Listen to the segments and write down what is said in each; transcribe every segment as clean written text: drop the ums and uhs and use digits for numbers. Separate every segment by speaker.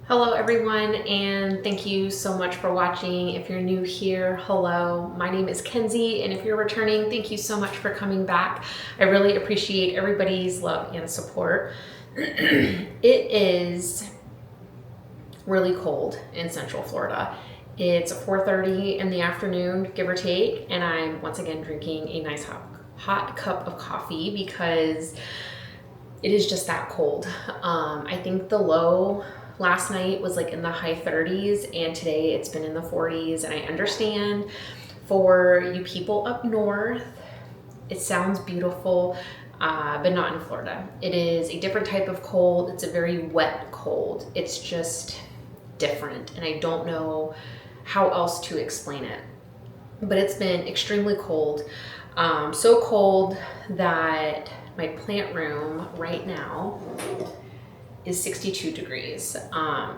Speaker 1: Hello everyone, and thank you so much for watching. If you're new here, hello. My name is Kenzie, and if you're returning, thank you so much for coming back. I really appreciate everybody's love and support. It is really cold in Central Florida. It's 4:30 in the afternoon, give or take, and I'm once again drinking a nice hot cup of coffee because it is just that cold. I think the low last night was like in the high 30s, and today it's been in the 40s. And I understand for you people up north, it sounds beautiful, but not in Florida. It is a different type of cold. It's a very wet cold. It's just different, and I don't know how else to explain it. But it's been extremely cold. So cold that my plant room right now is 62 degrees.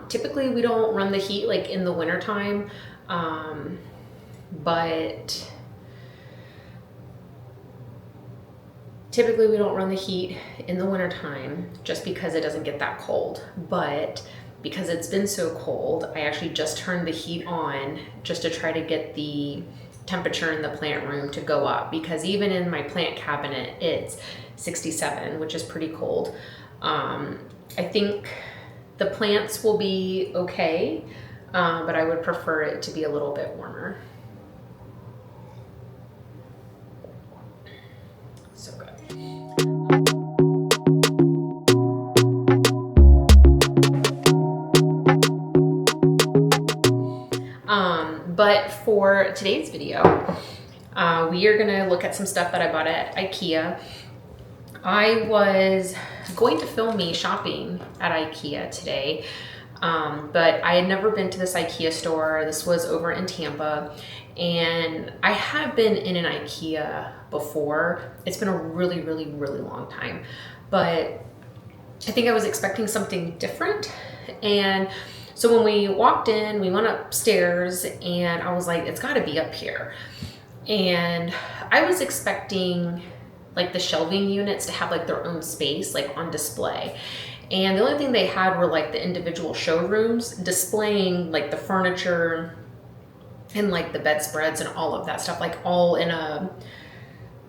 Speaker 1: Typically we don't run the heat like in the wintertime, but typically we don't run the heat in the wintertime just because it doesn't get that cold. But because it's been so cold, I actually just turned the heat on just to try to get the temperature in the plant room to go up, because even in my plant cabinet it's 67, which is pretty cold. I think the plants will be okay, but I would prefer it to be a little bit warmer. So good. But for today's video, we are gonna look at some stuff that I bought at IKEA. I was going to film me shopping at IKEA today, but I had never been to this IKEA store. This was over in Tampa, and I have been in an IKEA before. It's been a really, really, really long time, but I think I was expecting something different. And so when we walked in, we went upstairs, and I was like, it's gotta be up here. And I was expecting like the shelving units to have like their own space, like on display. And the only thing they had were like the individual showrooms displaying like the furniture and like the bedspreads and all of that stuff, like all in a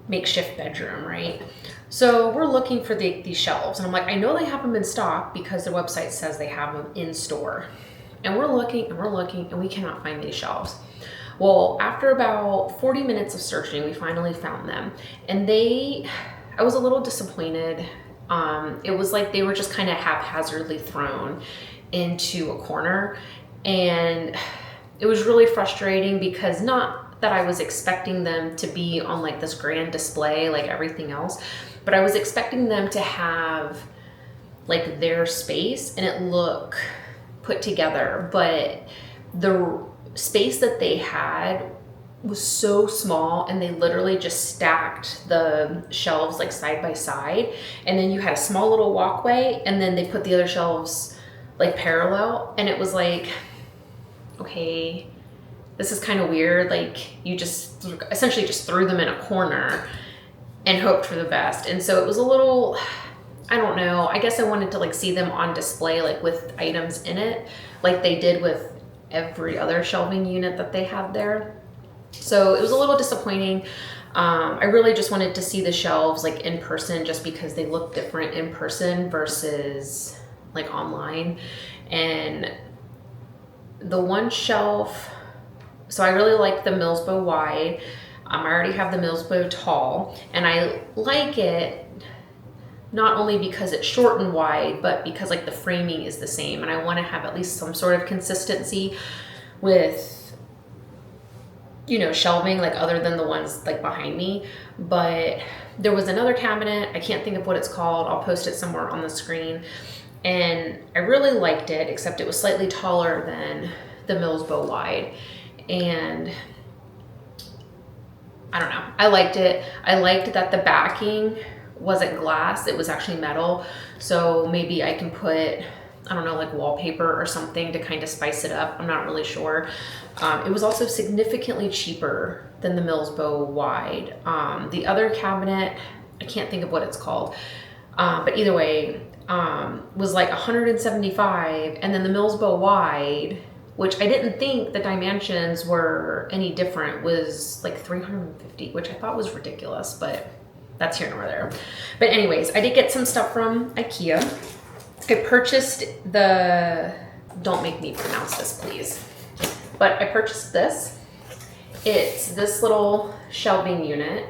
Speaker 1: makeshift bedroom, right? So we're looking for these shelves, and I'm like, I know they have them in stock because their website says they have them in store. And we're looking and we're looking, and we cannot find these shelves. Well, after about 40 minutes of searching, we finally found them. And I was a little disappointed. It was like they were just kind of haphazardly thrown into a corner. And it was really frustrating because not that I was expecting them to be on like this grand display like everything else, but I was expecting them to have like their space and it look put together. But the space that they had was so small, and they literally just stacked the shelves like side by side, and then you had a small little walkway, and then they put the other shelves like parallel, and it was like, okay, this is kind of weird. Like you just essentially just threw them in a corner and hoped for the best. And so it was a little, I don't know, I guess I wanted to like see them on display like with items in it like they did with every other shelving unit that they had there. So it was a little disappointing. I really just wanted to see the shelves like in person, just because they look different in person versus like online. And the one shelf, so I really like the Milsbo wide. I already have the Milsbo tall, and I like it not only because it's short and wide, but because like the framing is the same, and I want to have at least some sort of consistency with, you know, shelving like other than the ones like behind me. But there was another cabinet, I can't think of what it's called, I'll post it somewhere on the screen, and I really liked it, except it was slightly taller than the Milsbo wide. And I don't know, I liked it. I liked that the backing wasn't glass, it was actually metal. So maybe I can put, I don't know, like wallpaper or something to kind of spice it up. I'm not really sure. It was also significantly cheaper than the Milsbo wide. The other cabinet, I can't think of what it's called. But either way, was like 175, and then the Milsbo wide, which I didn't think the dimensions were any different, was like 350, which I thought was ridiculous, but that's here nor there. But anyways, I did get some stuff from IKEA. I purchased the, don't make me pronounce this, please. But I purchased this. It's this little shelving unit.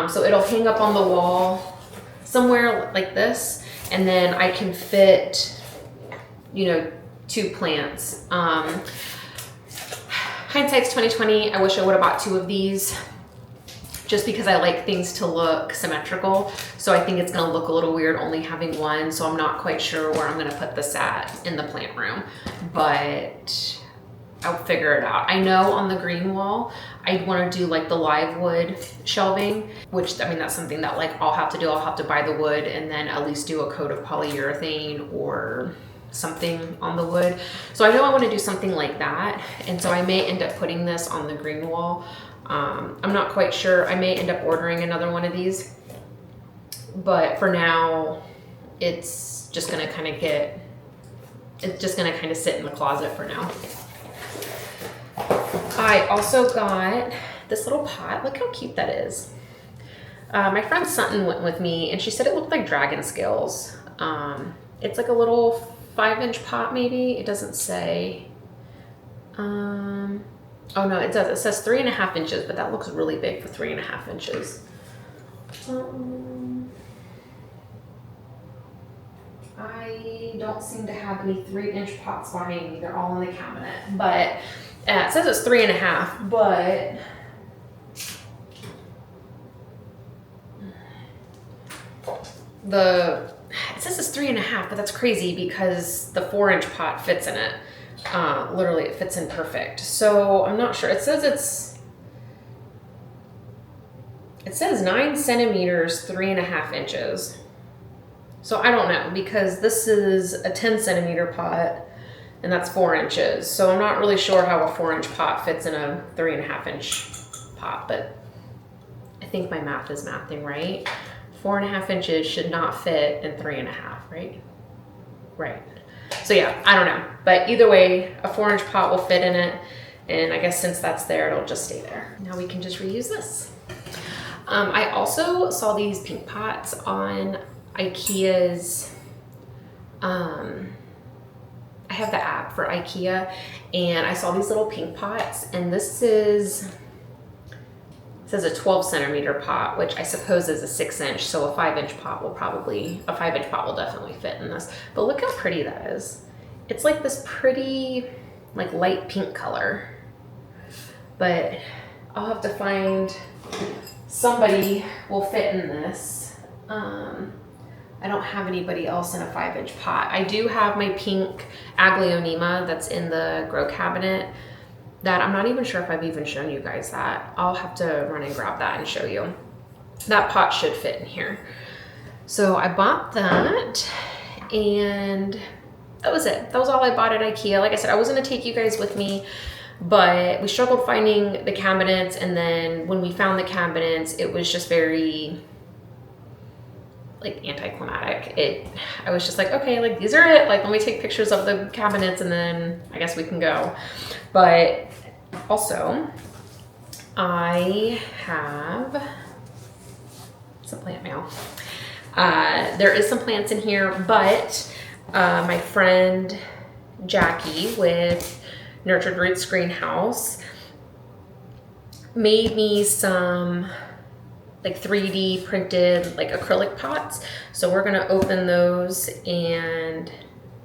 Speaker 1: So it'll hang up on the wall somewhere like this, and then I can fit, you know, 2 plants. Hindsight's 2020. I wish I would have bought 2 of these, just because I like things to look symmetrical. So I think it's gonna look a little weird only having 1, so I'm not quite sure where I'm gonna put this at in the plant room, but I'll figure it out. I know on the green wall, I wanna do like the live wood shelving, which, I mean, that's something that like I'll have to do. I'll have to buy the wood and then at least do a coat of polyurethane or something on the wood. So I know I wanna do something like that. And so I may end up putting this on the green wall. I'm not quite sure. I may end up ordering another one of these, but for now, it's just gonna kind of sit in the closet for now. I also got this little pot. Look how cute that is. My friend Sutton went with me and she said it looked like dragon scales. It's like a little 5-inch pot maybe. It doesn't say. Oh no, it does. It says 3.5 inches, but that looks really big for 3.5 inches. I don't seem to have any 3-inch pots behind me. They're all in the cabinet, but it says it's 3.5, but it says it's 3.5, but that's crazy because the 4-inch pot fits in it. Literally it fits in perfect. So I'm not sure. It says 9 centimeters, 3.5 inches. So I don't know, because this is a 10 centimeter pot and that's 4 inches. So I'm not really sure how a 4-inch pot fits in a 3.5-inch pot, but I think my math is mathing right. 4.5 inches should not fit in 3.5, right? Right. So yeah, I don't know. But either way, a 4-inch pot will fit in it. And I guess since that's there, it'll just stay there. Now we can just reuse this. I also saw these pink pots on IKEA's, I have the app for IKEA, and I saw these little pink pots, and this is, it says a 12 centimeter pot, which I suppose is a 6-inch, so a 5-inch pot will definitely fit in this. But look how pretty that is. It's like this pretty, like light pink color. But I'll have to find somebody will fit in this. I don't have anybody else in a 5-inch pot. I do have my pink aglaonema that's in the grow cabinet that I'm not even sure if I've even shown you guys that. I'll have to run and grab that and show you. That pot should fit in here. So I bought that, and that was it. That was all I bought at IKEA. Like I said, I was gonna take you guys with me, but we struggled finding the cabinets, and then when we found the cabinets, it was just very like anticlimactic. I was just like, okay, like these are it. Like, let me take pictures of the cabinets and then I guess we can go. But also, I have some plant mail. There is some plants in here, but my friend Jackie with Nurtured Roots Greenhouse made me some like 3D printed like acrylic pots. So we're gonna open those, and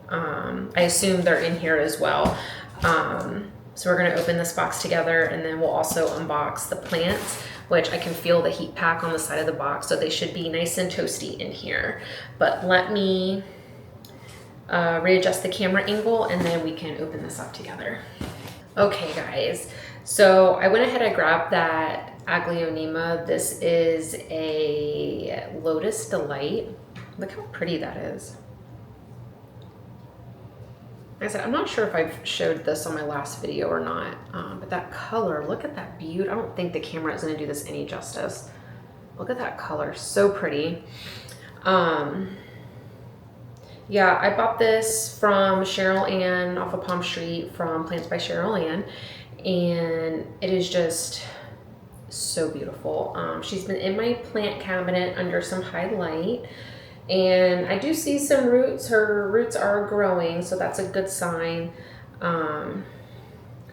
Speaker 1: I assume they're in here as well. So we're gonna open this box together, and then we'll also unbox the plants, which I can feel the heat pack on the side of the box, so they should be nice and toasty in here. But let me readjust the camera angle, and then we can open this up together. Okay guys, so I went ahead and grabbed that aglaonema. This is a Lotus Delight. Look how pretty that is. Like I said, I'm not sure if I've showed this on my last video or not, but that color, look at that beauty. I don't think the camera is gonna do this any justice. Look at that color, so pretty. Yeah, I bought this from Cheryl Ann off of Palm Street from Plants by Cheryl Ann, and it is just so beautiful. She's been in my plant cabinet under some highlight, and I do see some roots. Her roots are growing, so that's a good sign. Her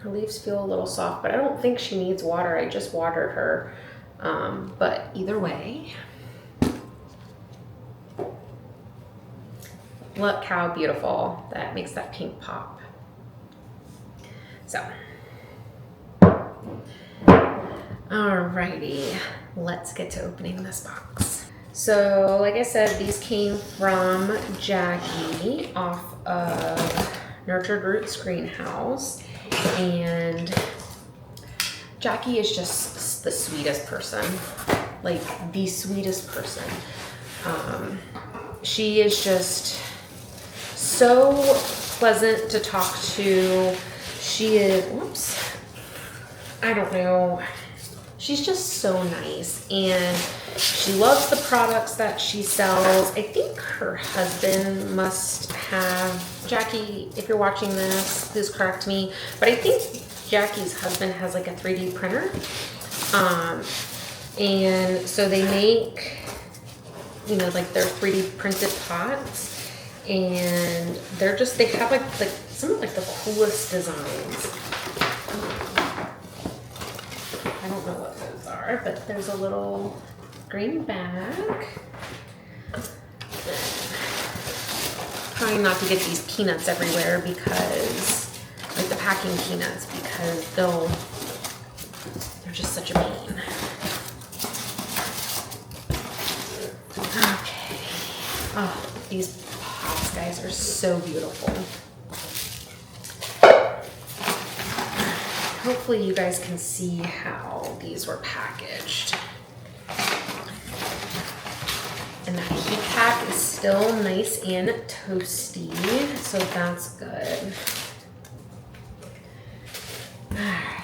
Speaker 1: leaves feel a little soft, but I don't think she needs water. I just watered her. But either way, look how beautiful that makes that pink pop. So, alrighty, let's get to opening this box. So, like I said, these came from Jackie off of Nurtured Roots Greenhouse, and Jackie is just the sweetest person, like the sweetest person. She is just so pleasant to talk to. She is, whoops, I don't know. She's just so nice, and she loves the products that she sells. I think her husband must have, Jackie, if you're watching this, please correct me, but I think Jackie's husband has like a 3D printer. And so they make, you know, like their 3D printed pots, and they're just, they have like some of like the coolest designs. I don't know what those are, but there's a little green bag. Trying not to get these peanuts everywhere because, like the packing peanuts, because they're just such a pain. Okay. Oh, these pots, guys, are so beautiful. Hopefully you guys can see how these were packaged. And that heat pack is still nice and toasty, so that's good. All right.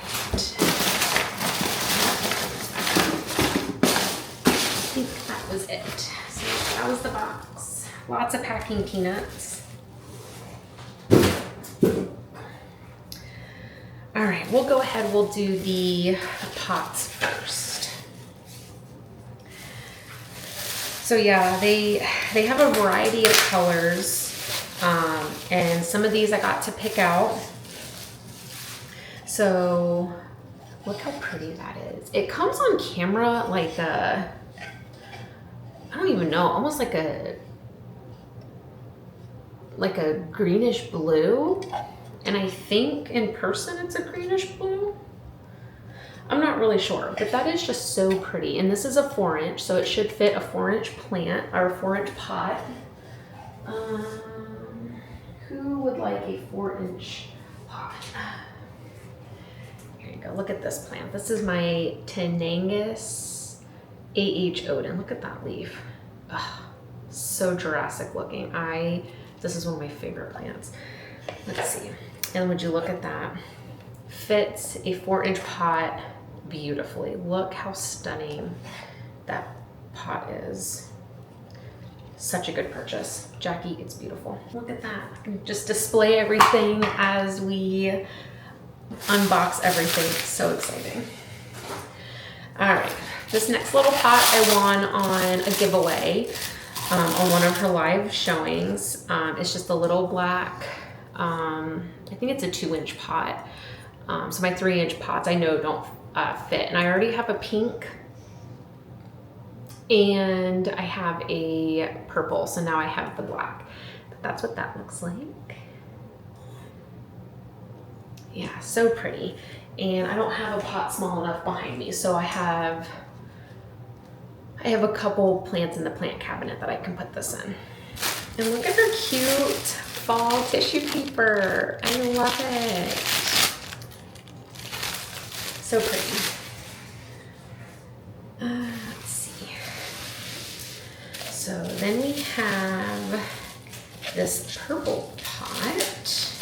Speaker 1: I think that was it. So that was the box. Lots of packing peanuts. All right, we'll go ahead, we'll do the pots first. So yeah, they have a variety of colors, and some of these I got to pick out. So look how pretty that is. It comes on camera like a, I don't even know, almost like a greenish blue. And I think in person it's a greenish blue. I'm not really sure, but that is just so pretty. And this is a 4-inch, so it should fit a 4-inch plant or a 4-inch pot. Who would like a 4-inch pot? Here you go, look at this plant. This is my Tenangus AH Odin. Look at that leaf. Ugh, so Jurassic looking. This is one of my favorite plants. Let's see. And would you look at that? Fits a 4-inch pot beautifully. Look how stunning that pot is. Such a good purchase. Jackie, it's beautiful. Look at that. I can just display everything as we unbox everything. It's so exciting. All right, this next little pot I won on a giveaway on one of her live showings. It's just a little black, I think it's a 2-inch pot. So my 3-inch pots I know don't fit, and I already have a pink and I have a purple, so now I have the black. But that's what that looks like. Yeah, so pretty. And I don't have a pot small enough behind me, so I have a couple plants in the plant cabinet that I can put this in. And look at her cute fall tissue paper. I love it. So pretty. Let's see. So then we have this purple pot.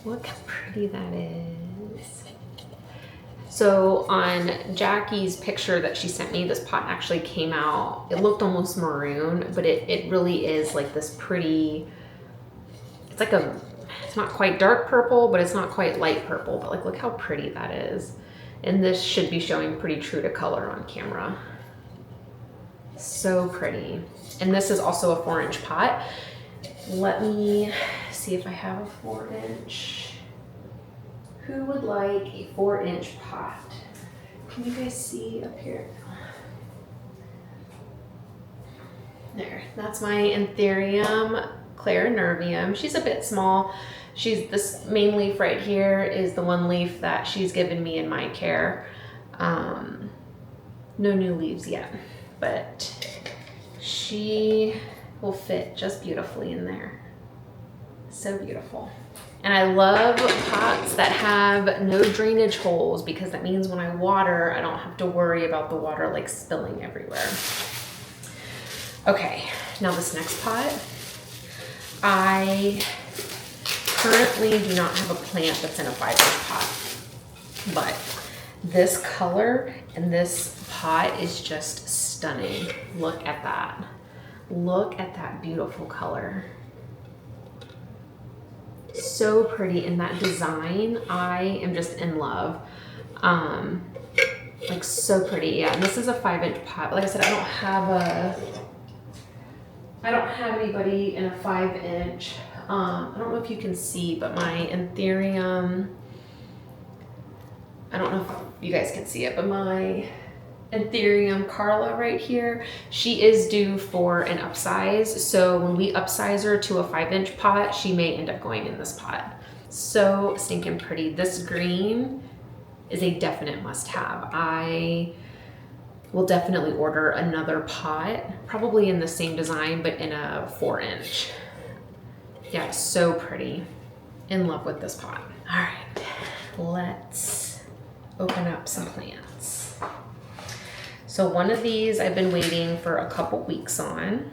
Speaker 1: Look how pretty that is. So on Jackie's picture that she sent me, this pot actually came out, it looked almost maroon, but it really is like this pretty, it's like a, it's not quite dark purple, but it's not quite light purple, but like look how pretty that is. And this should be showing pretty true to color on camera. So pretty. And this is also a 4-inch pot. Let me see if I have a 4-inch. Who would like a 4-inch pot? Can you guys see up here? There, that's my Anthurium clarinervium. She's a bit small. This main leaf right here is the one leaf that she's given me in my care. No new leaves yet, but she will fit just beautifully in there. So beautiful. And I love pots that have no drainage holes because that means when I water, I don't have to worry about the water like spilling everywhere. Okay, now this next pot, I currently do not have a plant that's in a 5-inch pot, but this color and this pot is just stunning. Look at that. Look at that beautiful color. So pretty in that design. I am just in love. Like so pretty. Yeah, and this is a 5-inch pot. Like I said, I don't have anybody in a 5-inch. I don't know if you can see, but my Anthurium, I don't know if you guys can see it, but my Anthurium Carla right here, she is due for an upsize. So when we upsize her to a 5-inch pot, she may end up going in this pot. So stinking pretty. This green is a definite must-have. I will definitely order another pot, probably in the same design, but in a 4-inch. Yeah, it's so pretty. In love with this pot. All right, let's open up some plants. So one of these I've been waiting for a couple weeks on.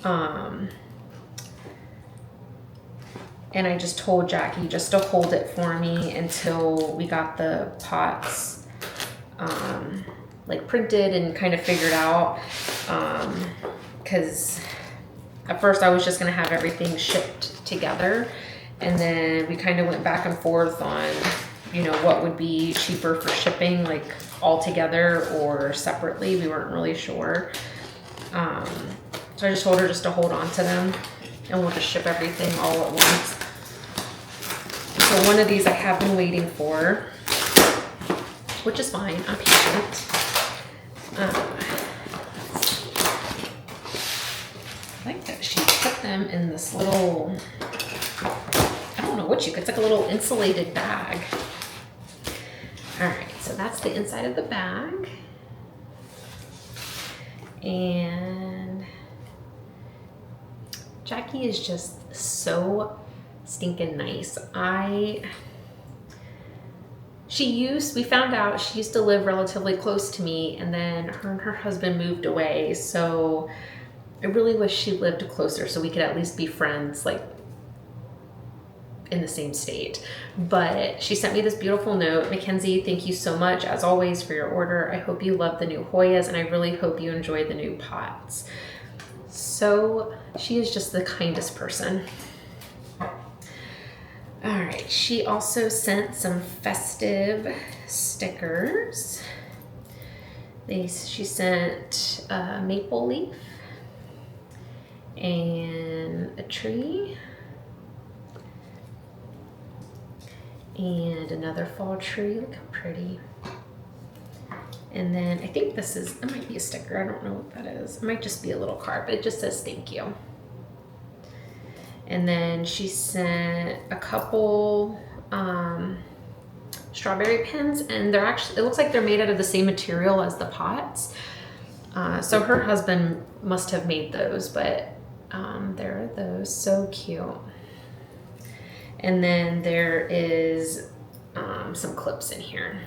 Speaker 1: And I just told Jackie just to hold it for me until we got the pots like printed and kind of figured out. Because at first I was just gonna have everything shipped together, and then we kind of went back and forth on, you know, what would be cheaper for shipping, like all together or separately. We weren't really sure. So I just told her just to hold on to them and we'll just ship everything all at once. So one of these I have been waiting for, which is fine, I'm patient. I like that she put them in this little, I don't know what it's like a little insulated bag. All right, so that's the inside of the bag. And Jackie is just so stinking nice. We found out she used to live relatively close to me, and then her and her husband moved away. So I really wish she lived closer so we could at least be friends, like in the same state. But she sent me this beautiful note. Mackenzie, thank you so much as always for your order. I hope you love the new Hoyas, and I really hope you enjoy the new pots. So she is just the kindest person. All right, she also sent some festive stickers. She sent a maple leaf and a tree and another fall tree. Look how pretty. And then I think it might be a sticker. I don't know what that is. It might just be a little card, but it just says thank you. And then she sent a couple strawberry pins, and it looks like they're made out of the same material as the pots. So her husband must have made those, but there are those, so cute. And then there is some clips in here.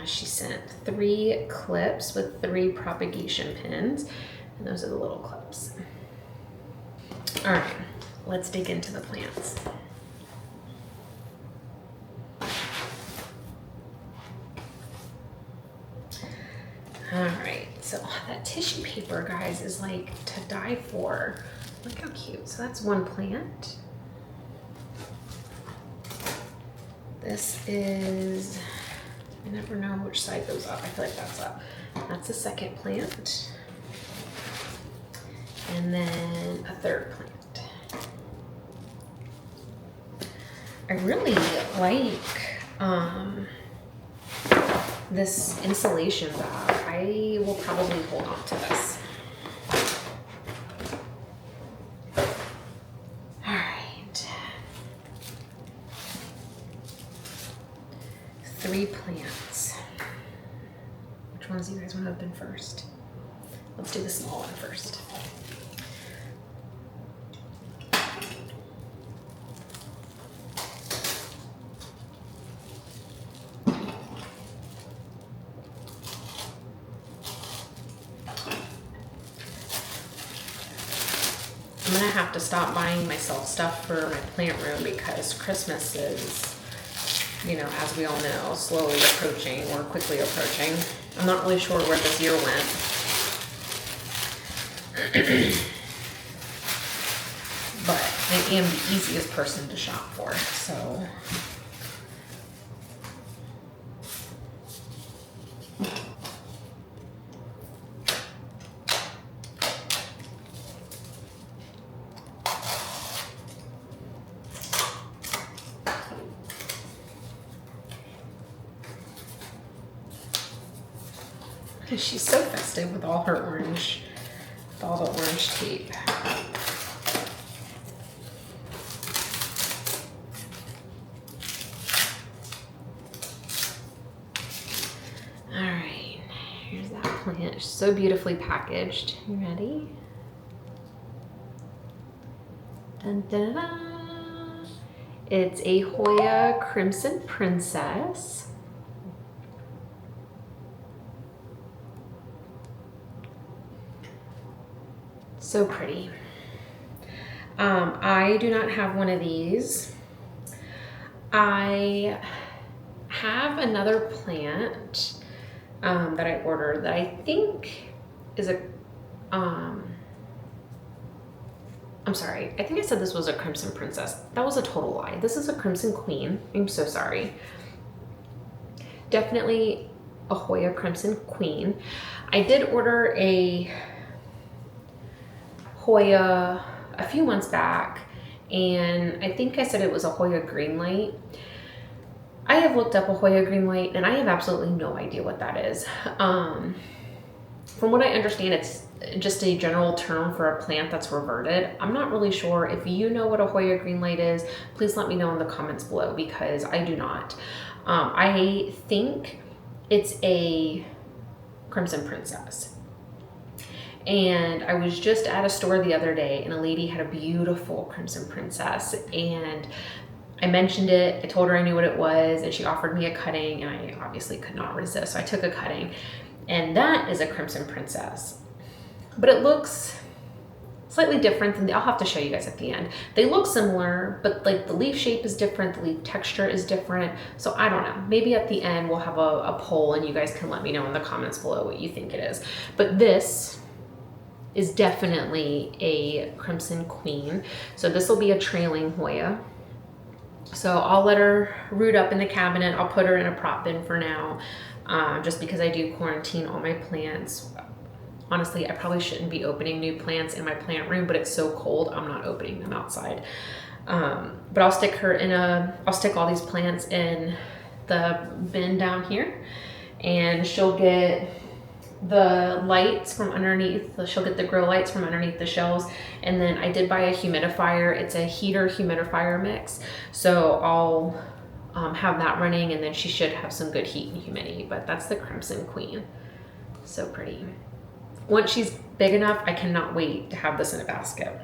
Speaker 1: She sent 3 clips with 3 propagation pins, and those are the little clips. All right, let's dig into the plants. All right, so that tissue paper, guys, is like to die for. Look how cute. So that's one plant. This is, I never know which side goes up. I feel like that's up. That's the second plant. And then a third plant. I really like this insulation bag. I will probably hold on to this. All right. 3 plants. Which ones do you guys want to open first? Let's do the small one first. I'm gonna have to stop buying myself stuff for my plant room because Christmas is, you know, as we all know, slowly approaching or quickly approaching. I'm not really sure where this year went. But I am the easiest person to shop for, so. She's so festive with all her orange, with all the orange tape. All right, here's that plant. It's so beautifully packaged. You ready? Dun, dun, dun. It's a Hoya Crimson Princess. So pretty. I do not have one of these. I have another plant that I ordered that I think is a, I'm sorry, I think I said this was a Crimson Princess. That was a total lie. This is a Crimson Queen. I'm so sorry. Definitely a Hoya Crimson Queen. I did order a Hoya a few months back, and I think I said it was a Hoya Greenlight. I have looked up a Hoya Greenlight and I have absolutely no idea what that is. From what I understand, it's just a general term for a plant that's reverted. I'm not really sure. If you know what a Hoya Greenlight is, please let me know in the comments below because I do not. I think it's a Crimson Princess. And I was just at a store the other day and a lady had a beautiful Crimson Princess and I mentioned it. I told her I knew what it was and she offered me a cutting and I obviously could not resist. So I took a cutting and that is a Crimson Princess. But it looks slightly different than I'll have to show you guys at the end. They look similar, but like the leaf shape is different, the leaf texture is different. So I don't know, maybe at the end we'll have a poll and you guys can let me know in the comments below what you think it is. But this is definitely a Crimson Queen. So this will be a trailing Hoya. So I'll let her root up in the cabinet. I'll put her in a prop bin for now, just because I do quarantine all my plants. Honestly, I probably shouldn't be opening new plants in my plant room, but it's so cold, I'm not opening them outside. But I'll stick her in I'll stick all these plants in the bin down here and she'll get the lights from underneath, she'll get the grow lights from underneath the shelves. And then I did buy a humidifier. It's a heater humidifier mix. So I'll have that running and then she should have some good heat and humidity, but that's the Crimson Queen. So pretty. Once she's big enough, I cannot wait to have this in a basket.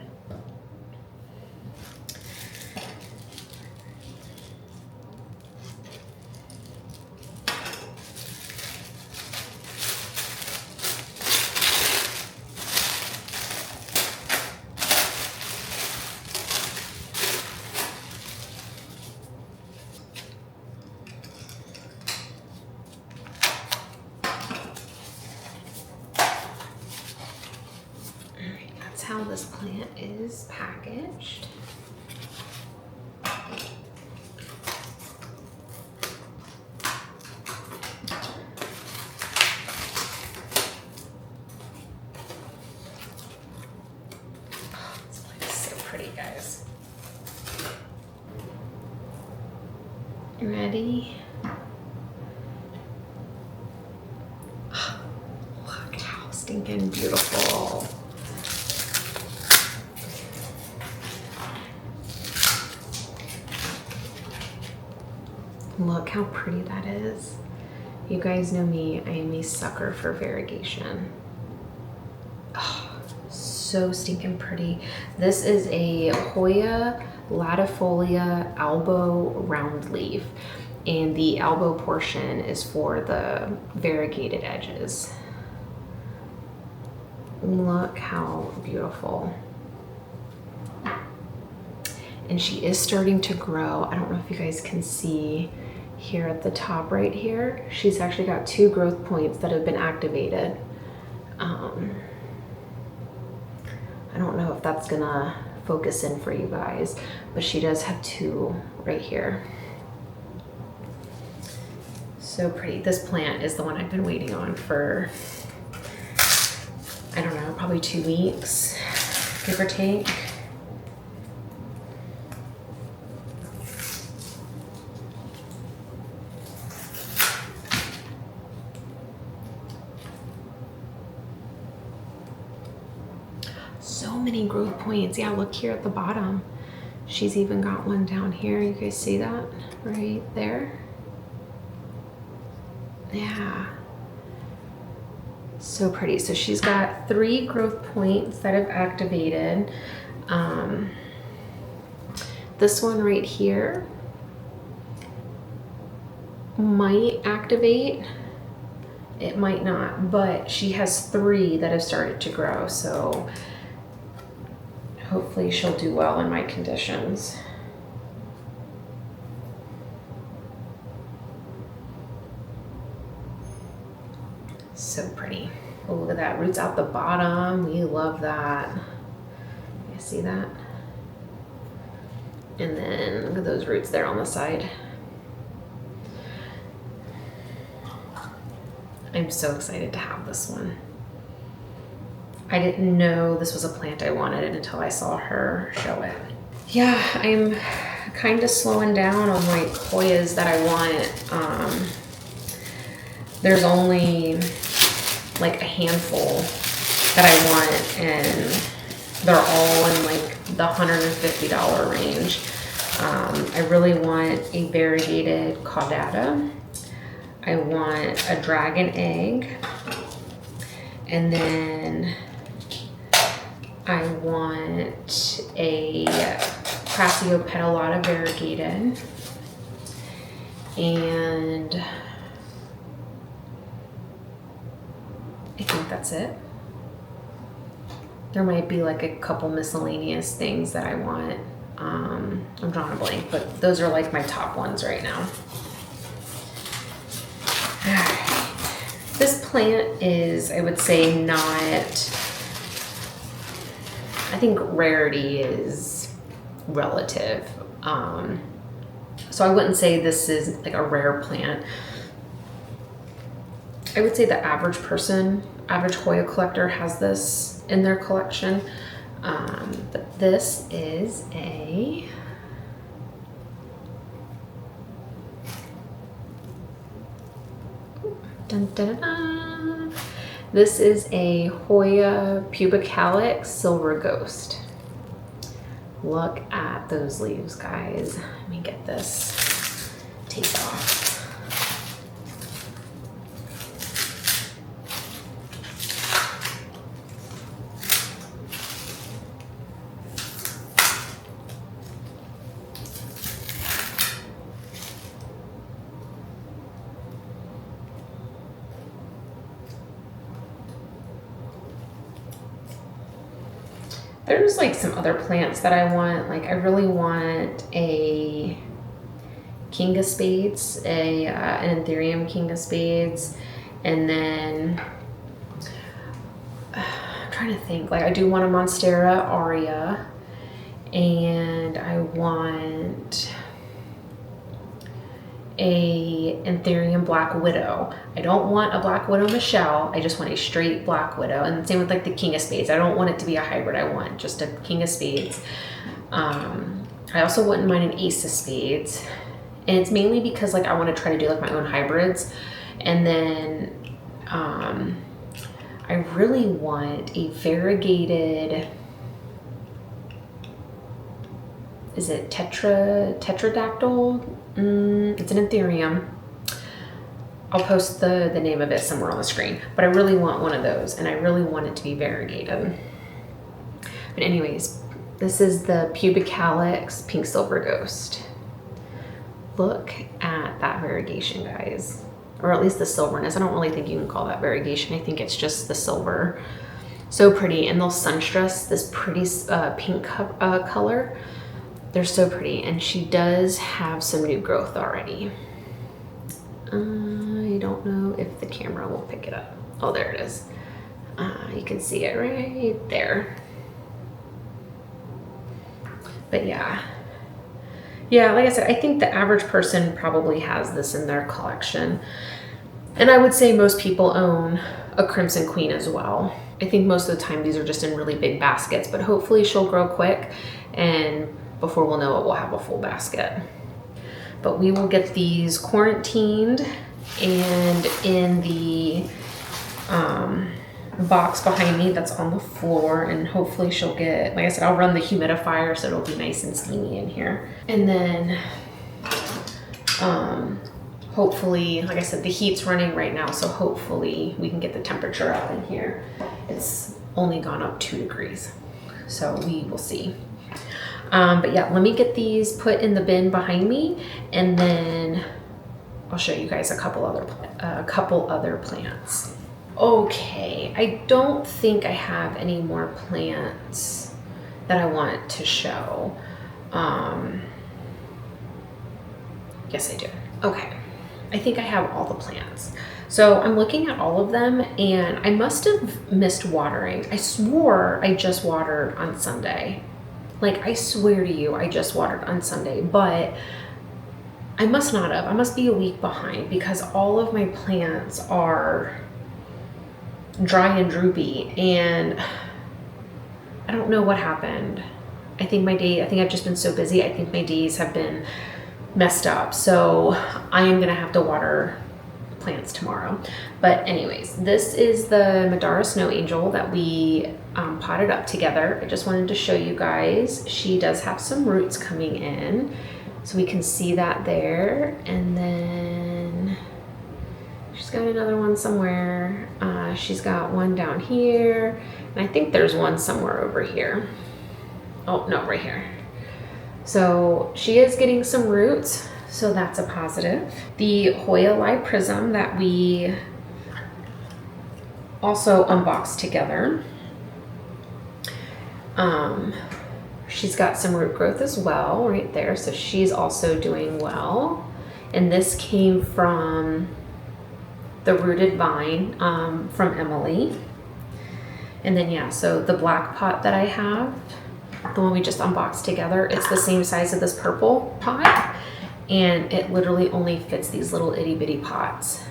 Speaker 1: how this plant is packaged. Pretty, guys. Ready? Oh, look how stinking beautiful. Look how pretty that is. You guys know me, I am a sucker for variegation. Oh, so stinking pretty. This is a Hoya latifolia elbow round leaf, and the elbow portion is for the variegated edges. Look how beautiful. And she is starting to grow. I don't know if you guys can see here at the top right here. She's actually got 2 growth points that have been activated. I don't know if that's gonna focus in for you guys, but she does have 2 right here. So pretty. This plant is the one I've been waiting on for, I don't know, probably 2 weeks, give or take. So many growth points. Yeah, look here at the bottom. She's even got one down here. You guys see that right there? Yeah. So pretty. So she's got 3 growth points that have activated. This one right here might activate. It might not, but she has 3 that have started to grow. So hopefully she'll do well in my conditions. So pretty. Oh, look at that, roots out the bottom. We love that. You see that? And then look at those roots there on the side. I'm so excited to have this one. I didn't know this was a plant I wanted until I saw her show it. Yeah, I'm kind of slowing down on like Hoyas that I want. There's only like a handful that I want, and they're all in like the $150 range. I really want a variegated caudata. I want a dragon egg, and then I want a Crassiopetalata variegated, and I think that's it. There might be like a couple miscellaneous things that I want. I'm drawing a blank, but those are like my top ones right now. This plant is, I would say, not, I think rarity is relative. So I wouldn't say this is like a rare plant. I would say the average person, average Hoya collector has this in their collection. But this is a dun, dun, dun, dun. This is a Hoya pubicalyx silver ghost. Look at those leaves, guys. Let me get this tape off. There's like some other plants that I want. Like I really want a king of spades, an Anthurium king of spades, and then I'm trying trying to think. Like I do want a Monstera Aria, and I want a Anthurium Black Widow. I don't want a Black Widow Michelle. I just want a straight Black Widow. And same with like the King of Spades. I don't want it to be a hybrid. I want just a King of Spades. I also wouldn't mind an Ace of Spades. And it's mainly because like I want to try to do like my own hybrids. And then I really want a variegated, is it tetradactyl? It's an Anthurium. I'll post the name of it somewhere on the screen, but I really want one of those, and I really want it to be variegated. But anyways, this is the Pubic Calyx Pink Silver Ghost. Look at that variegation, guys. Or at least the silverness. I don't really think you can call that variegation. I think it's just the silver. So pretty. And they'll sunstress this pretty pink color. They're so pretty. And she does have some new growth already. I don't know if the camera will pick it up. Oh, there it is. You can see it right there. But yeah. Yeah, like I said, I think the average person probably has this in their collection. And I would say most people own a Crimson Queen as well. I think most of the time these are just in really big baskets, but hopefully she'll grow quick, and before we'll know it, we'll have a full basket. But we will get these quarantined and in the box behind me that's on the floor, and hopefully she'll get, like I said, I'll run the humidifier so it'll be nice and steamy in here. And then hopefully, like I said, the heat's running right now, so hopefully we can get the temperature up in here. It's only gone up 2 degrees, so we will see. But yeah, let me get these put in the bin behind me, and then I'll show you guys a couple other plants. Okay, I don't think I have any more plants that I want to show. Yes, I do. Okay, I think I have all the plants. So I'm looking at all of them, and I must have missed watering. I swore I just watered on Sunday. Like, I swear to you, I just watered on Sunday, but I must not have. I must be a week behind because all of my plants are dry and droopy, and I don't know what happened. I think I've just been so busy. I think my days have been messed up. So I am gonna have to water plants tomorrow. But anyways, this is the Madara Snow Angel that we potted up together. I just wanted to show you guys. She does have some roots coming in, so we can see that there. And then she's got another one somewhere. She's got one down here, and I think there's one somewhere over here. Oh no, right here. So she is getting some roots, so that's a positive. The Hoya Live Prism that we also unboxed together. She's got some root growth as well right there, so she's also doing well. And this came from the Rooted Vine from Emily. And then yeah, so the black pot that I have, the one we just unboxed together, it's the same size of this purple pot, and it literally only fits these little itty bitty pots,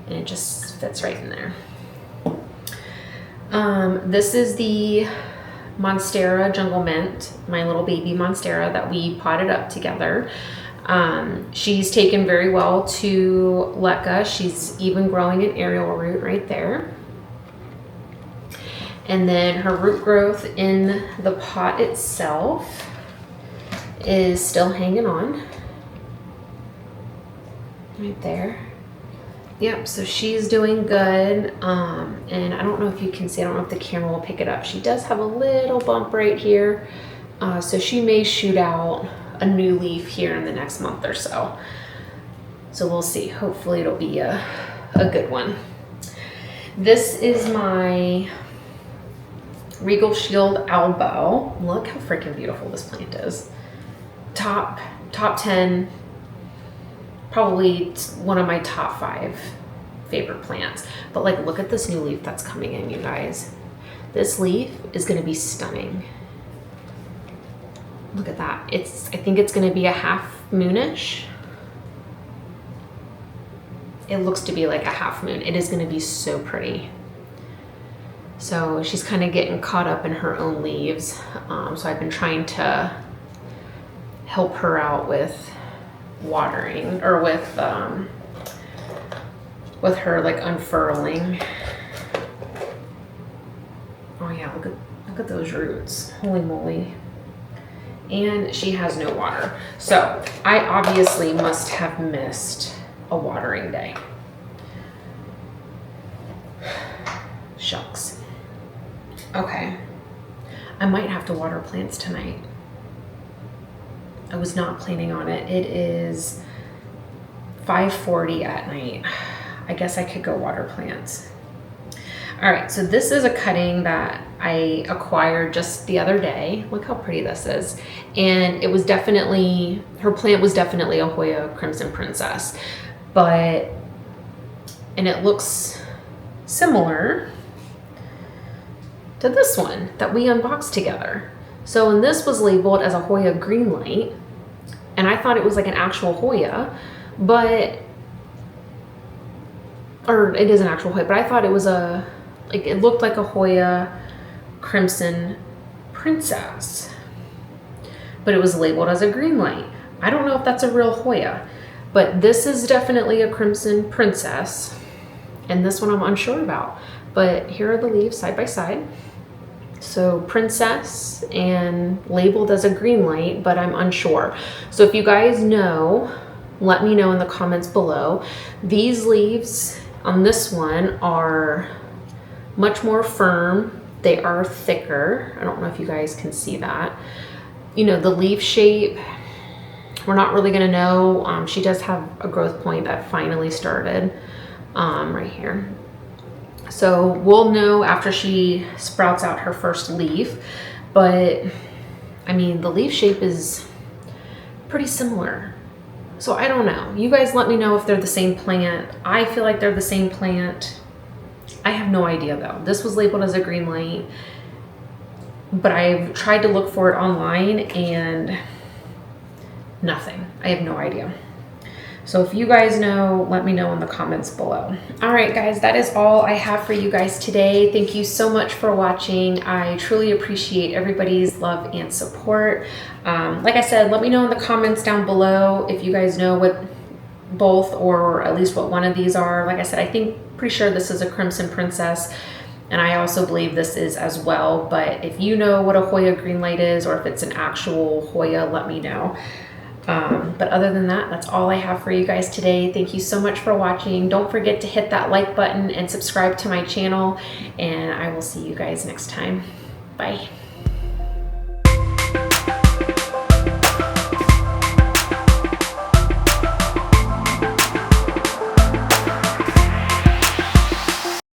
Speaker 1: and it just fits right in there. This is the Monstera Jungle Mint, my little baby Monstera that we potted up together. She's taken very well to Leca. She's even growing an aerial root right there. And then her root growth in the pot itself is still hanging on. Right there. Yep, so she's doing good. And I don't know if you can see, I don't know if the camera will pick it up. She does have a little bump right here. So she may shoot out a new leaf here in the next month or so. So we'll see. Hopefully it'll be a good one. This is my Regal Shield Elbow. Look how freaking beautiful this plant is. Top 10, probably one of my top 5 favorite plants. But like, look at this new leaf that's coming in, you guys. This leaf is gonna be stunning. Look at that. I think it's gonna be a half moonish. It looks to be like a half moon. It is gonna be so pretty. So she's kind of getting caught up in her own leaves. So I've been trying to help her out with watering, or with her like unfurling. Oh yeah, look at those roots. Holy moly. And she has no water. So I obviously must have missed a watering day. Shucks. Okay. I might have to water plants tonight. I was not planning on it. It is 5:40 at night. I guess I could go water plants. All right, so this is a cutting that I acquired just the other day. Look how pretty this is. And it was definitely, her plant was definitely a Hoya Crimson Princess, and it looks similar to this one that we unboxed together. So, and this was labeled as a Hoya Greenlight, and I thought it was like an actual Hoya, or it is an actual Hoya, but I thought it was it looked like a Hoya Crimson Princess, but it was labeled as a Greenlight. I don't know if that's a real Hoya, but this is definitely a Crimson Princess, and this one I'm unsure about. But here are the leaves side by side. So Princess and labeled as a Greenlight, but I'm unsure. So if you guys know, let me know in the comments below. These leaves on this one are much more firm. They are thicker. I don't know if you guys can see that. You know, the leaf shape, we're not really gonna know. She does have a growth point that finally started right here. So we'll know after she sprouts out her first leaf, but I mean, the leaf shape is pretty similar. So I don't know. You guys let me know if they're the same plant. I feel like they're the same plant. I have no idea though. This was labeled as a Greenlight, but I've tried to look for it online and nothing. I have no idea. So if you guys know, let me know in the comments below. All right, guys, that is all I have for you guys today. Thank you so much for watching. I truly appreciate everybody's love and support. Like I said, let me know in the comments down below if you guys know what both, or at least what one of these are. Like I said, pretty sure this is a Crimson Princess, and I also believe this is as well. But if you know what a Hoya Greenlight is, or if it's an actual Hoya, let me know. But other than that, that's all I have for you guys today. Thank you so much for watching. Don't forget to hit that like button and subscribe to my channel, and I will see you guys next time. Bye.